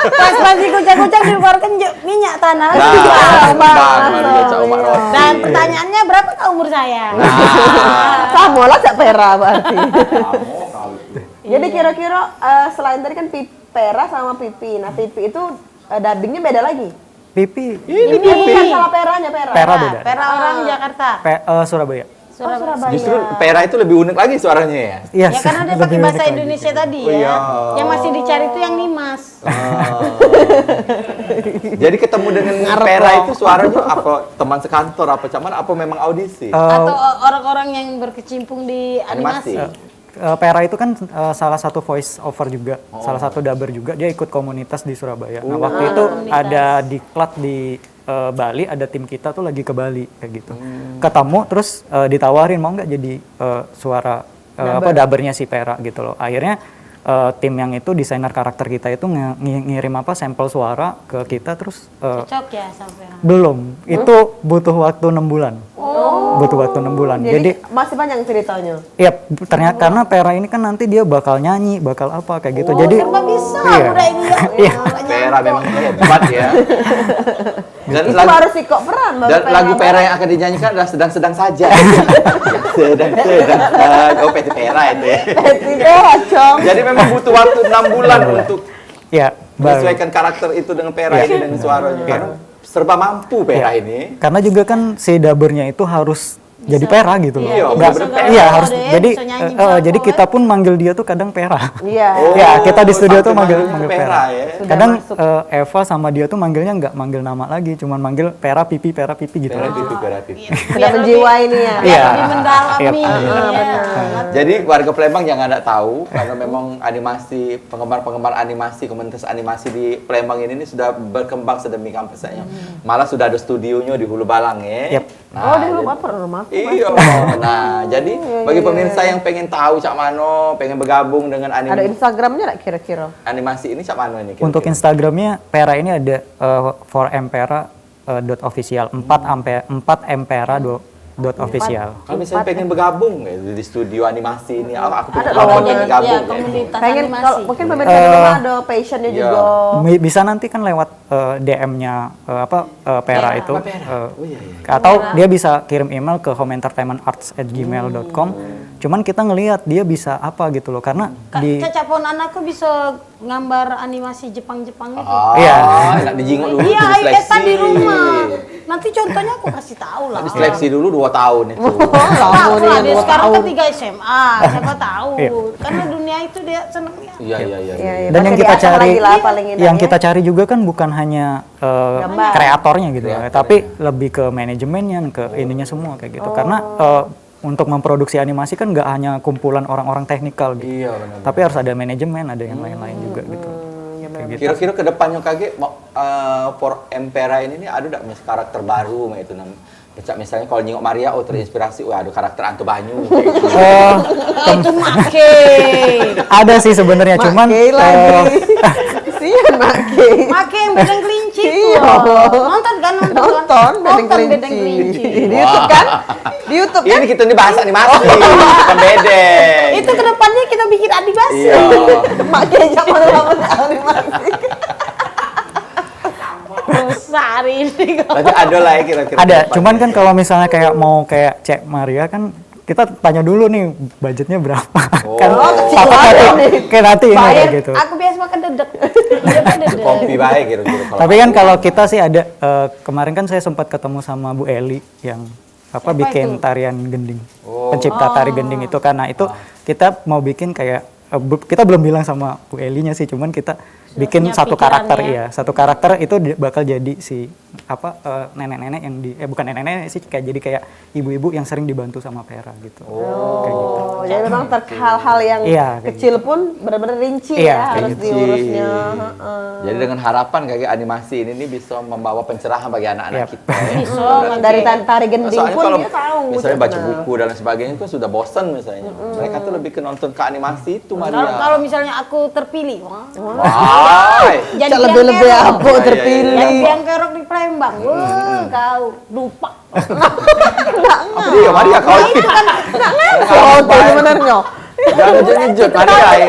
Pas pasti kucang-kucang dikeluarkan minyak tanah. Nah, Bang Maria cak Umak Roti. Dan pertanyaannya berapa umur saya? Sama lah Cak Vera berarti. Kamu kali. Jadi kira-kira selain tadi kan Vera sama Pipi. Nah, Pipi itu dubbingnya beda lagi. Pipi, Ini Bukan Pipi. salah Peranya, Pera. Vera beda. Vera orang Jakarta. Surabaya. Surabaya. Justru Vera itu lebih unik lagi suaranya ya. Iya, Ya karena dia lebih pakai unik bahasa lagi. Indonesia tadi Oh, ya. iya. Yang masih dicari itu yang Nimas. Jadi ketemu dengan Vera itu suaranya apa teman sekantor apa cuman apa memang audisi? Atau orang-orang yang berkecimpung di animasi. Pera itu kan salah satu voice over juga, salah satu dubber juga. Dia ikut komunitas di Surabaya. Nah, waktu itu ada diklat di Bali, ada tim kita tuh lagi ke Bali kayak gitu. Ketemu terus ditawarin mau nggak jadi suara dubbernya si Pera gitu loh. Akhirnya tim yang itu desainer karakter kita itu ngirim sampel suara ke kita terus Cocok ya sama Vera. belum. Itu butuh waktu 6 bulan. Butuh waktu 6 bulan. Jadi masih panjang ceritanya. Iya, ternyata karena Pera ini kan nanti dia bakal nyanyi, bakal apa kayak gitu. Jadi Serba bisa iya. udah ini ya. Iya. Vera memang hebat ya. Dan Itu lagu, baru sikok peran baru dan lagu Vera yang akan dinyanyikan adalah sedang-sedang saja. sedang. Oh, PT Vera itu ya. Tidak, Cong. Jadi memang butuh waktu 6 bulan untuk Iya, baru. menyesuaikan karakter itu dengan Vera ini dengan suaranya. Karena serba mampu Vera ini. Karena juga kan si dubbernya itu harus jadi Pera gitu loh. Iya, Nggak- bener-bener iya Pera. harus Deh, jadi bisa nyanyi bisa jadi kok, kita pun manggil dia tuh kadang Pera. Iya. Ya, kita di studio tuh sampai manggil Pera Pera. ya. Sudah Kadang masuk. Eva sama dia tuh manggilnya nggak manggil nama lagi, cuman manggil Pera Pipi gitu. Pera aja. pipi. Sudah menjiwai nih ya. Iya. Lebih mendalami. Iya. Ya. Jadi warga Palembang jangan nggak tahu karena memang animasi penggemar animasi komunitas animasi di Palembang ini sudah berkembang sedemikian pesatnya. Malah sudah ada studionya di Hulu Balang ya. Yep. Oh, di rumah apa rumah? Iya. Nah, jadi bagi pemirsa yang pengen tahu Cak Mano, pengen bergabung dengan Ada Instagramnya nggak kira-kira? animasi ini Cak Mano ini kira-kira? Untuk Instagramnya Pera ini ada @4empera.official 4empera.official. Kalau misalnya pengen bergabung gitu, di studio animasi ini, aku Ada pengen lowongan. pengen gabung. Ya, kayak gitu. komunitas Pengen animasi. kalau mungkin pemirsa di rumah ada passionnya Iya. juga. Bisa nanti kan lewat DM-nya Pera itu. Oh iya iya. Atau dia bisa kirim email ke homeentertainmentarts@gmail.com. Cuman kita ngelihat dia bisa apa gitu loh, karena di Caca pun anakku bisa gambar animasi Jepang-Jepang itu. Ah, Iya. enak dijinguk dulu, Iya, diseleksi. Eta di rumah. Nanti contohnya aku kasih tahu lah. Diseleksi dulu 2 tahun itu. Tahu lah, dia dua sekarang kan tahun. 3 SMA, siapa tahu. Iya. Karena dunia itu dia senangnya. Iya iya iya. Iya, iya. Dan yang Masih kita diasah cari, lagi lah paling indah yang ya. kita cari juga kan bukan hanya Gambar. kreatornya gitu ya, Kreatornya. tapi lebih ke manajemennya, ke ininya semua kayak gitu. Karena untuk memproduksi animasi kan nggak hanya kumpulan orang-orang teknikal gitu, Iya benar. tapi harus ada manajemen, ada yang lain-lain juga gitu. Kayak gitu. Kira-kira ke depannya kage for Empera ini ada enggak karakter baru itu misalnya kalau nyingok Maria terinspirasi ada karakter Anto Banyu kayak gitu. Itu make. Ada sih sebenarnya, cuman Make lagi. Sian make. Make yang bedeng kelinci itu. Iya. Nonton kan Nonton bedeng bedeng kelinci. kelinci. Di YouTube kan? Di YouTube kan? Ini kita ini bahas animasi, bukan bedeng. Itu kedepannya kita bikin animasi. Iya. Make jangan lama animasi. Besar ini kok. Tapi ada lah ya kira-kira. ada. ke Cuman depannya. kan kalau misalnya kayak mau kayak Cek Maria kan kita tanya dulu nih budgetnya berapa. Oh. Kan kecil apa aja nanti nih. kayak nanti ini Bayar, kayak gitu. aku biasa makan dedek. Dia kan dedek. kopi baik kira-kira kalau. Tapi kan kalau kita sih ada kemarin kan saya sempat ketemu sama Bu Eli yang bikin itu? tarian gending. Oh. Pencipta tari gending itu, karena itu kita mau bikin kayak kita belum bilang sama Bu Elinya sih, cuman kita bikin punya satu pikiran karakter ya. satu karakter itu bakal jadi si nenek-nenek yang bukan nenek-nenek sih, jadi kayak ibu-ibu yang sering dibantu sama Pera gitu. Kayak gitu. Oh, jadi memang hal-hal yang Iya, kayak kecil pun benar-benar rinci Iya, ya kayak harus gitu. diurusnya. Jadi dengan harapan kayak animasi ini bisa membawa pencerahan bagi anak-anak Yap. kita. Ya. Bisa, Dari tari gending Soalnya pun kalau dia tahu. misalnya baca Nah. buku dan lain sebagainya itu sudah bosan misalnya. Mereka tuh lebih ke nonton ke animasi itu Kalau Maria. kalau misalnya aku terpilih, wah. Wah. Jadi Cak lebih-lebih biang apa Iya, iya, terpilih. Yang biang kerok di Palembang. Wah, kau lupa. Apa dia Maria kau? Oh, itu sebenarnya. Jangan ngejut-ngejut Maria ya.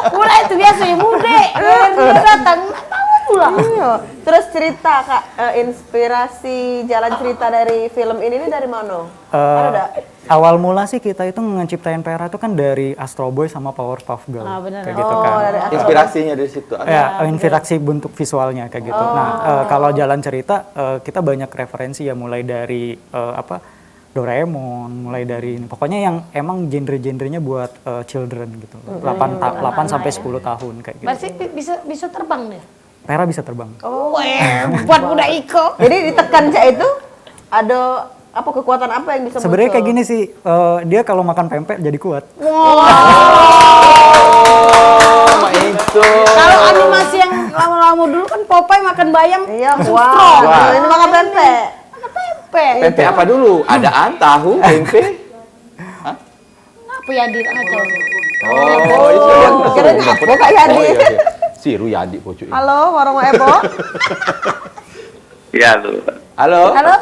Mulai itu biasa ya muda. Dia datang, nggak tahu pula. Iya. Terus cerita Kak, inspirasi jalan cerita dari film ini dari mana? Ada nggak? Awal mula sih kita itu ngeciptain Pera itu kan dari Astro Boy sama Powerpuff Girl. Ah, benar. Kayak gitu kan. dari Inspirasi dari situ. Ya, inspirasi bentuk visualnya kayak gitu. Nah, kalau jalan cerita kita banyak referensi ya, mulai dari Doraemon, mulai dari pokoknya yang emang genre-genrenya buat children gitu. 8 sampai 10 tahun kayak gitu. Berarti bisa terbang deh. Pera bisa terbang. Buat budak Iko. Jadi ditekan Cak itu ada apa kekuatan apa yang bisa Sebenarnya muncul? kayak gini sih, dia kalau makan pempek jadi kuat. Oh, itu. Kalau animasi yang lama-lama dulu kan Popeye makan bayam. Iya, langsung wow. strong. Wah. Ini makan pempek. Makan pempek. Tempe apa dulu? Adaan, tahu, tempe. Apa ya di ngaco? Oh, itu yang Kirain apa Kak Yadi? Oh, iya, iya. Si Ruyadi pocok. Halo, warung Ebo. Ya, halo. Halo. Halo?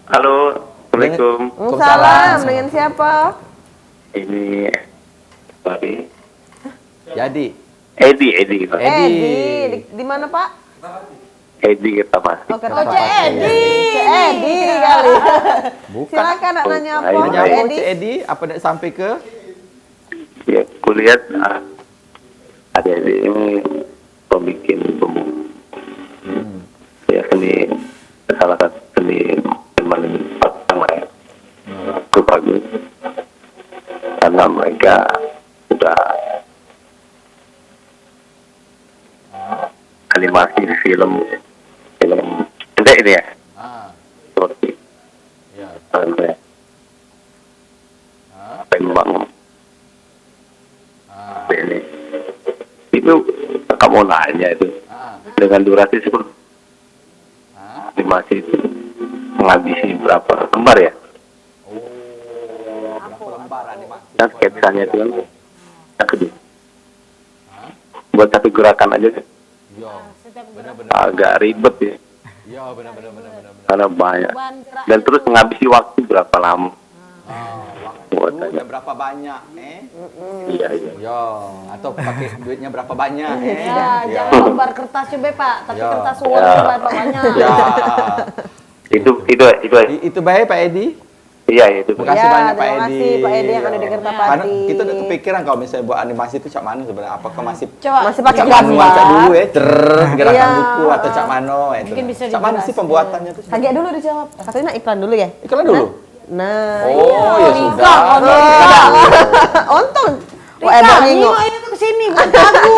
Halo, Assalamualaikum. Salam, dengan siapa? Ini Babi. Jadi. Edi, Pak. Edi. Di mana Pak? Edi kita masih. Oke, Oh, Cek Edi. Edi kali. Bukan. Silakan nak nanya apa? Ayo, Nanya ayo. apa Cik Edi? Apa nak sampai ke? Ya, kulihat adik-adik ini pembikin ya seni, salah satu seni yang paling animasi film pendek ini ya, Ah, seperti ya. Tembang Ah, ini. Itu kakak mau nanya itu ah, dengan durasi seperti ah. animasi itu menghabisi berapa lembar ya? Oh, berapa lembar animasi? Dan sketsanya itu kan satu buat satu gerakan aja Iya, benar-benar. agak ribet ya, Iya, benar-benar. karena banyak. Dan terus menghabisi waktu berapa lama? Waktu Buatannya. dan berapa banyak, Iya, iya. Yo, atau pakai duitnya berapa banyak, Ya, Ya. jangan lembar kertas coba Pak, tapi Ya. kertas uang Ya. lembar banyak. Ya. Itu Itu baik Pak Edi. iya itu. Terima kasih banyak Pak terima Edi. kasih Pak Edi yang ada di Ya. Kertapati. Karena kita udah kepikiran kalau misalnya buat animasi itu cak mana sebenarnya? Apakah masih Coba Masih pakai cak manual cak gambar. dulu ya, gerakan Iya. buku atau cak mano itu. Mungkin bisa Cak mana sih dijelaskan. pembuatannya tuh? Kaget dulu dijawab. Katanya nak iklan dulu ya? Iklan dulu. Nah, Oh, ya Rika, sudah. untung. Rika, Wah, Ebo ini nyingok. Wak Ebo kesini, bukan aku.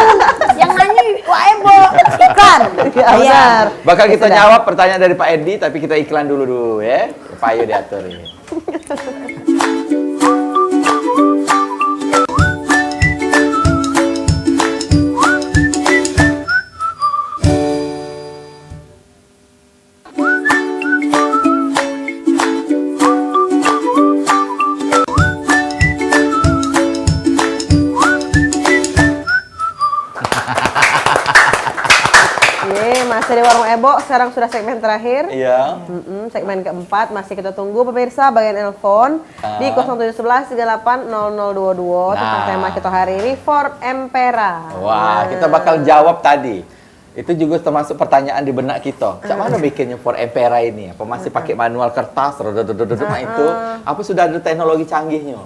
Yang nanya Wak Ebo, ikan. Ya, benar. Bakal kita Sudah. jawab pertanyaan dari Pak Edi, tapi kita iklan dulu ya. Pak Ayu diatur ini. Ye, masih di Warung Ebo, sekarang sudah segmen terakhir. Iya. Segmen keempat masih kita tunggu pemirsa bagian nelpon di 0711 38 0022 tentang Nah. tema kita hari ini Ford Empera. Wah, kita bakal jawab tadi. Itu juga termasuk pertanyaan di benak kita. Cak mana bikinnya Ford Empera ini? Apa masih pakai manual kertas? Nah itu. Apa sudah ada teknologi canggihnya?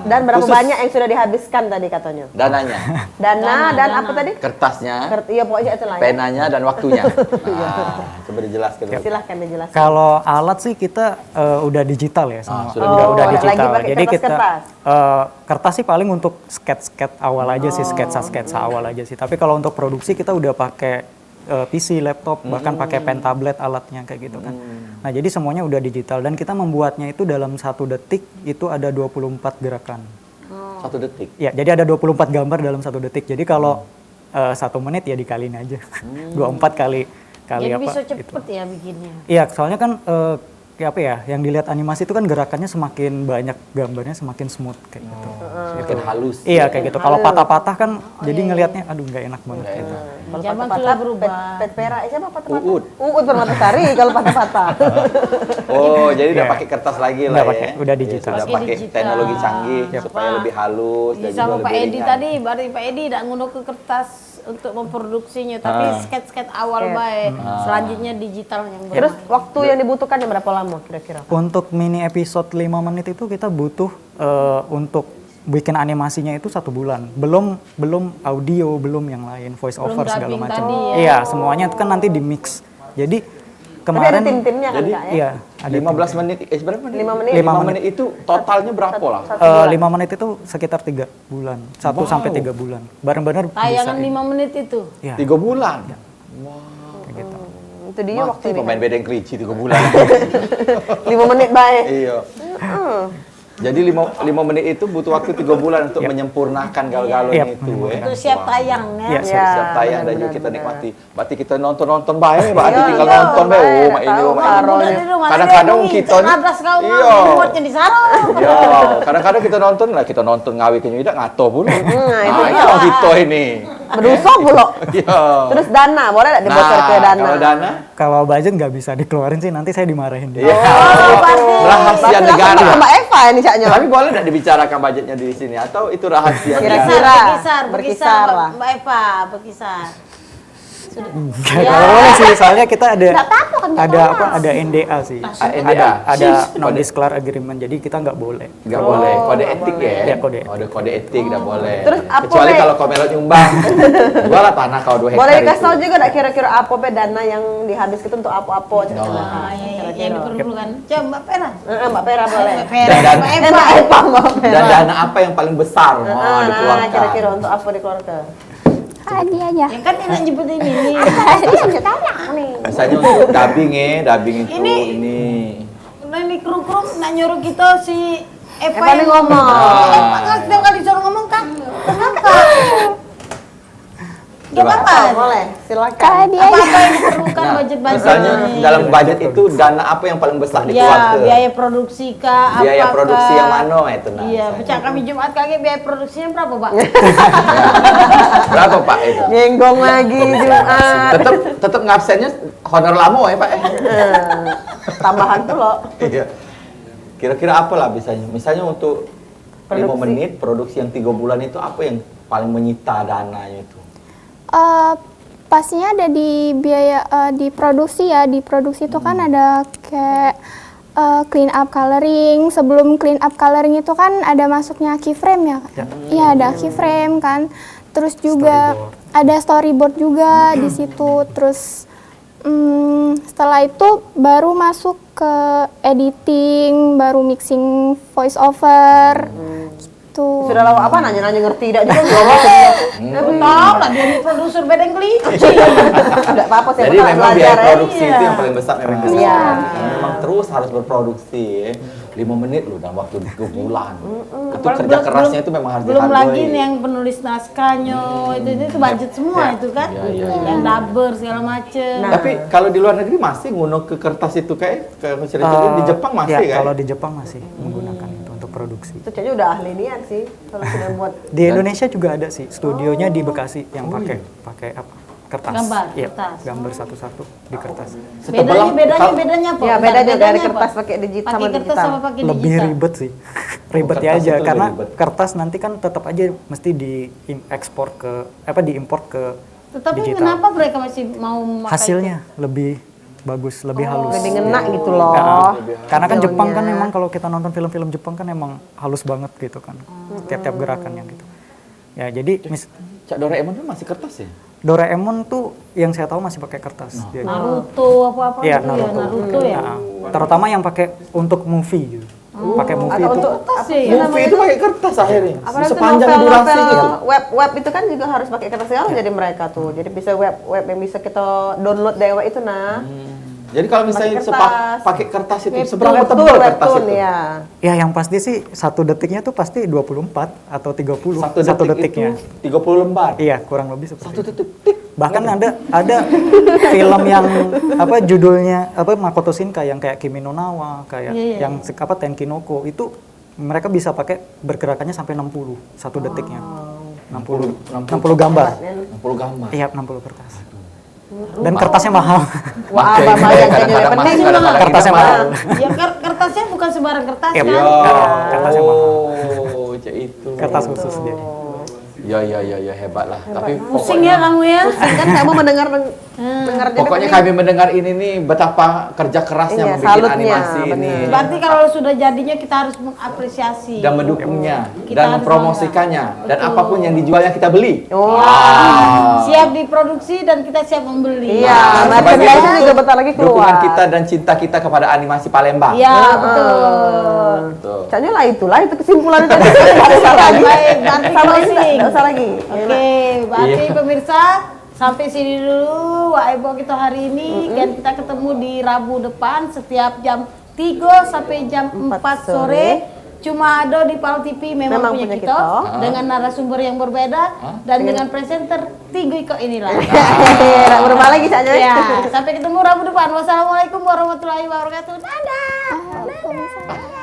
Dan berapa Khusus banyak yang sudah dihabiskan tadi katanya? dananya, Dana dan apa tadi? kertasnya, Iya pokoknya itu lah ya. penanya, dan waktunya. Nah, coba dijelaskan. dulu. Silahkan dijelaskan. Kalau alat sih kita udah digital ya semua. sudah udah lagi digital. pakai Jadi kita kertas-kertas? kertas sih paling untuk sketsa awal aja sih, sketsa awal aja sih. Tapi kalau untuk produksi kita udah pakai PC, laptop, bahkan pakai pen tablet alatnya kayak gitu kan. Nah, jadi semuanya udah digital dan kita membuatnya itu dalam 1 detik itu ada 24 gerakan. 1 detik. Ya, jadi ada 24 gambar dalam 1 detik. Jadi kalau 1 menit ya dikaliin aja. 24 kali Jadi apa bisa gitu. cepet ya bikinnya. Iya, soalnya kan kayak apa ya, yang dilihat animasi itu kan gerakannya semakin banyak, gambarnya semakin smooth kayak gitu. Makin halus. Iya kayak gitu. Kalau patah-patah kan jadi ngelihatnya aduh nggak enak banget gitu. Zaman sudah berubah. Pet pera, siapa patah-patah? Uud. Uud Permatasari kalau patah-patah. Oh, jadi udah Iya. pakai kertas lagi lah Nggak ya. pakai, udah Iya, digital. sudah Pakai pakai digital. teknologi canggih Yap. supaya lebih halus dan Iya, juga sama Pak lebih Edi ringan. tadi, berarti Pak Edi tidak ngunuh ke kertas untuk memproduksinya, tapi sketch-sketch awal baik. Selanjutnya digital yang Terus bermain. waktu yang dibutuhkan yang berapa lama kira-kira? Untuk mini episode 5 menit itu kita butuh untuk bikin animasinya itu 1 bulan. Belum audio, belum yang lain, voice over segala dubbing macam. tadi ya. Iya, semuanya itu kan nanti di mix. Jadi Tapi ada kemarin tim-timnya kan Jadi, Kak ya? iya, ada 15 menit, berapa menit? 5 menit. 5 menit itu totalnya berapa lah? 5 menit itu sekitar 3 bulan, 1 sampai 3 bulan. Bareng-bareng bisa Tayangan ini. 5 menit itu. Ya, 3 bulan. kayak gitu. Itu dia waktu Mati ini. pemain bedeng kerici 3 bulan. 5 menit baik. Iya. Jadi 5 menit itu butuh waktu 3 bulan untuk menyempurnakan gal-galnya Iya, itu. Itu siap tayang ya. Iya, Siap tayang dan juga kita nikmati. Berarti kita nonton baik, berarti Iya, tinggal iya, nonton baik. baik. Oh, mak ini, Tahu, oh, mak Kak. ini. Udah di rumah Kadang-kadang ada kita yang nih- ngadas kau Iya. buatnya di sarung. Iya, kadang-kadang kita nonton lah, kita nonton ngawi kenyuidak ngato pun. itu Nah, dia. orang kita ini. Berdosa pula. Iya. Terus dana, boleh nggak dibocor ke dana? Kalau dana, Kalau budget nggak bisa dikeluarin sih, nanti saya dimarahin dia. iya. Rahasia Berarti negara. langsung ke Mbak Eva ini caknya. Tapi boleh nggak dibicarakan budgetnya di sini atau itu rahasia? Kira-kira. Berkisar Berkisar lah. Mbak Eva, berkisar. Kalau boleh sih, soalnya kita ada Nggak apa-apa kan, nggak ada apa ada NDA sih. NDA. Ada non disclosure agreement. Jadi kita nggak boleh. Nggak boleh, kode etik ya? Iya, kode etik. Oh, ada kode etik nggak boleh. Terus apa, kecuali Be? kalau kau melok nyumbang, jual lah tanah kau 2 hektar. Boleh dikasih itu. tahu juga nggak kira-kira apa pe dana yang dihabis itu untuk apa-apa? Ah, yang diperlukan. Coba Mbak Pera. Mbak Pera boleh. Mbak Pera, Dan- Mbak Mbak Eva. Eva, Mbak Pera. Dan dana apa yang paling besar? Oh, dikeluarkan. Kira-kira untuk apa dikeluarkan? Kak Adi aja. Yang kan enak nyebut ini. Misalnya untuk dubbing itu ini. Nah ini kru-kru nak nyuruh kita si Epa Epa nih ngomong. Epa kan setiap kali disuruh ngomong kan. Kenapa? Gak Coba. apa-apa. Boleh, Kak silakan. Adi aja. Apa-apa yang diperlukan budget-budget. Misalnya dalam budget itu dana apa yang paling besar Ya, dikeluarkan? biaya produksi kah? Biaya apakah? produksi yang mana itu nah. Iya, misalnya. pecah kami Jumat kaget biaya produksinya berapa, Pak? Berapa Pak itu? Nyenggong lagi Jumat. Tetap ngabsennya honor lamo ya Pak. Tambahan tuh loh. Iya. Kira-kira apa lah misalnya untuk 5 Produksi. menit produksi yang 3 bulan itu apa yang paling menyita dananya itu? Pastinya ada di biaya di produksi ya. Di produksi itu kan ada kayak clean up coloring. Sebelum clean up coloring itu kan ada masuknya keyframe ya. Iya, ada keyframe kan. Terus juga ada storyboard juga di situ. Terus setelah itu baru masuk ke editing, baru mixing voice over. Gitu. Sudah lama apa nanya-nanya ngerti tidak juga Tahu lah dia ini produser bedeng kelinci. Enggak apa-apa sih. Jadi aku tak memang belajar biaya ya. produksi itu yang paling besar memang. Iya. Memang terus harus berproduksi ya. 5 menit loh dalam waktu 3 bulan. Itu kerja kerasnya itu memang harus Belum dihargai. lagi nih yang penulis naskahnya, itu budget semua itu kan. Iya. Yang dubber segala macem. Tapi kalau di luar negeri masih nguno ke kertas itu kayak cerita di Jepang masih ya, kan? kalau di Jepang masih menggunakan itu untuk produksi. Itu kayaknya udah ahli nian sih kalau sudah buat. Di Indonesia juga ada sih, studionya di Bekasi yang pakai apa? Kertas. Gambar, Iya, kertas. gambar satu-satu di kertas. Bedanya apa? Ya Bentar, beda juga dari apa? kertas pakai digital Pakai sama kertas digital. sama pakai Lebih digital. ribet sih. Ribetnya kertas aja itu karena lebih ribet. kertas nanti kan tetap aja mesti diimport ke Tetapi digital. kenapa mereka masih mau memakai Hasilnya lebih bagus, lebih halus. Lebih ngena gitu loh. Karena kan Jepang kan Daunnya. memang kalau kita nonton film-film Jepang kan emang halus banget gitu kan. Tiap-tiap gerakannya gitu. Ya, jadi Cak Doraemon itu masih kertas ya? Doraemon tuh yang saya tahu masih pakai kertas. Dia. Naruto apa-apa Iya, gitu ya, Naruto. Naruto ya. Nah, terutama yang pakai untuk movie gitu. Pakai movie Atau itu. untuk Kertas sih. Movie itu pakai kertas akhirnya. Apalagi itu Sepanjang durasi novel gitu. web itu kan juga harus pakai kertas segala jadi mereka tuh. Jadi bisa web yang bisa kita download dari web itu nah. Jadi kalau misalnya Pakai kertas. pakai kertas itu Webtoon, seberapa tebal kertas webtoon, itu? ya. Ya yang pasti sih 1 detiknya tuh pasti 24 atau 30. Satu detiknya. itu 30 lembar. Iya, kurang lebih seperti Satu itu. detik. Tik. Bahkan ada film yang apa judulnya apa Makoto Shinkai yang kayak Kimi no Na wa, kayak Iya. yang apa Tenkinoko itu mereka bisa pakai bergerakannya sampai 60 1 detiknya. 60 gambar. 60 gambar. Iya, 60 kertas. Dan kertasnya mahal. Wah, Makanya abang yang kadang-kadang penting masih kadang-kadang Kertasnya kita mahal. Ya kertasnya bukan sembarang kertas Iya, kan. kertasnya mahal. Oh, cak itu. Kertas khusus dia. Ya hebat lah. Tapi Pusing ya kamu ya. kan kamu mendengar jadi pokoknya penting. kami mendengar ini nih betapa kerja kerasnya Iya, membuat salutnya, animasi ini benar. Berarti kalau sudah jadinya kita harus mengapresiasi. dan mendukungnya Kita dan harus mempromosikannya bangga. dan Betul. apapun yang dijualnya kita beli. Oh. Siap diproduksi dan kita siap membeli. Iya, sebagai merchandise bentuk juga bentar lagi keluar. dukungan kita dan cinta kita kepada animasi Palembang. Iya, betul. Betul. Caknya lah itu kesimpulan tadi. Nggak usah lagi. Baik, berarti Sama closing. nggak usah lagi. Oke, berarti Iya. pemirsa sampai sini dulu Wak Ebo kita hari ini dan kita ketemu di Rabu depan setiap jam 3 sampai jam 4 sore. Cuma ada di Pal TV memang punya kita dengan narasumber yang berbeda dan dengan presenter Tigo Iko inilah. Nggak berubah lagi Caknya. Ya, sampai ketemu Rabu depan. Wassalamualaikum warahmatullahi wabarakatuh. Dadah. Waalaikumsalam.